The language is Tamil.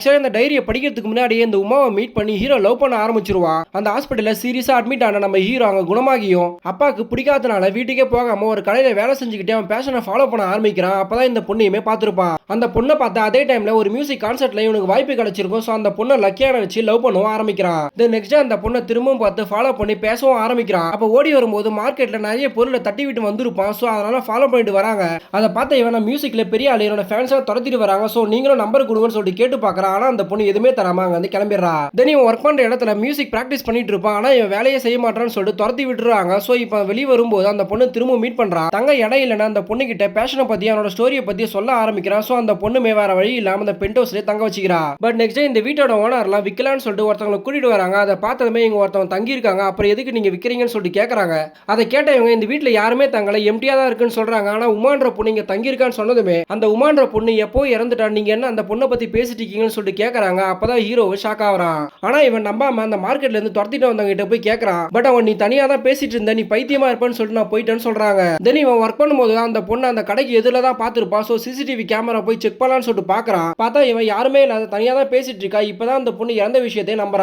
இந்த டைரியை படிக்கிறதுக்கு முன்னாடியே இந்த உமாவை மீட் பண்ணி ஹீரோ லவ் பண்ண ஆரம்பிச்சிருவான். அந்த ஹாஸ்பிட்டல்ல சீரியஸா அட்மிட் ஆன நம்ம ஹீரோ அங்க குணமாகியும் அப்பாவுக்கு பிடிக்காதனால வீட்டுக்கே போகாம ஒரு கடையில வேலை செஞ்சுக்கிட்டே அவன் பேஷனை ஃபாலோ பண்ண ஆரம்பிக்கிறான். அப்பதான் இந்த பொண்ணையுமே பார்த்திருப்பான். அந்த பொண்ணை பார்த்தா அதே டைம்ல ஒரு மியூசிக் கான்சர்ட்ல இவனுக்கு வாய்ப்பு கிடைச்சிருக்கும். ஸோ அந்த பொண்ணை லக்கியான வச்சு லவ் பண்ணவும் ஆரம்பிக்கிறான். நெக்ஸ்ட் டே அந்த பொண்ணை திரும்பவும் பார்த்து ஃபாலோ பண்ணி பேசவும் ஆரம்பிக்கிறான். அப்ப ஓடி வரும்போது மார்க்கெட்ல நிறைய பொருளை தட்டி விட்டு வந்திருப்பான். ஸோ அதனால ஃபாலோ பண்ணிட்டு வராங்க. அதை பார்த்த இவன் மியூசிக்ல பெரிய ஆளு என்னோட ஃபேன்ஸா துரத்திட்டு வராங்க. ஸோ நீங்களும் நம்பர் கொடுங்கன்னு சொல்லிட்டு கேட்டு பார்க்கறான். ஆனா அந்த பொண்ணு எதுவுமே தராம அங்க வந்து கிளம்பிடுறா. தென் இவன் ஒர்க் பண்ற இடத்துல மியூசிக் பிராக்டிஸ் பண்ணிட்டு இருப்பான். ஆனா இவன் வேலையை செய்ய மாட்டான்னு சொல்லிட்டு துரத்தி விட்டுறாங்க. சோ இப்போ வெளியே வரும்போது அந்த பொண்ணு திரும்ப மீட் பண்றான். தங்க இடம் இல்லைன்னா அந்த பொண்ணு கிட்ட பேஷனை பத்தி அவனோட ஸ்டோரியை பத்தி சொல்ல ஆரம்பிக்கிறான். சோ அந்த பொண்ணுமே வேற வழி இல்லாம அந்த பென்ட் ஹவுஸ்லயே தங்க வச்சுக்கிறா. பட் நெக்ஸ்ட் டே இந்த வீட்டோட ஓனர்லாம் விக்கலான்னு சொல்லிட்டு ஒருத்தவங்களை கூட்டிட்டு வராங்க. அதை பார்த்ததுமே இங்க ஒருத்தவங்க தங்கி இருக்காங்க. அப்புறம் எதுக்கு நீங்க விக்கிறீங்கன்னு சொல்லிட்டு கேட்கறாங்க. அதை கேட்ட இவங்க இந்த வீட்டுல யாருமே தங்களை எம்டியா தான் இருக்குன்னு சொல்றாங்க. ஆனா உமான்ற பொண்ணு இங்க தங்கி இருக்கான்னு சொன்னதுமே அந்த உமான்ற பொண்ணு எப்போ இறந்துட்டா, நீங்க என்ன அந்த பொண்ணை பத்தி பேசிட்டு இருக்கீங்கன்னு சொல்லிட்டு கேட்கறாங்க. அப்பதான் ஹீரோ ஷாக் ஆகுறான். ஆனா இவன் நம்பாம அந்த மார்க்கெட்ல இருந்து துரத்திட்டு வந்தவங்க கிட்ட போய் கேட்கறான். பட் அவன் நீ தனியா தான் பேசிட்டு இருந்த, நீ பைத்தியமா இருப்பேன்னு சொல்லிட்டு நான் போயிட்டேன்னு சொல்றாங்க. தென் இவன் ஒர்க் பண்ணும்போது அந்த பொண்ணு அந்த கடைக்கு எதிரில தான் பார்த்திருப்பா. சோ சிசிடிவி கேமரா போய் செக் பண்ணலாம்னு சொல்லிட்டு பாக்குறான். பார்த்தா இவன் யாருமே இல்லாத தனியா தான் பேசிட்டு இருக்கா. இப்பதான் அந்த பொண்ணு இறந்த விஷயத்தை நம்புறான்.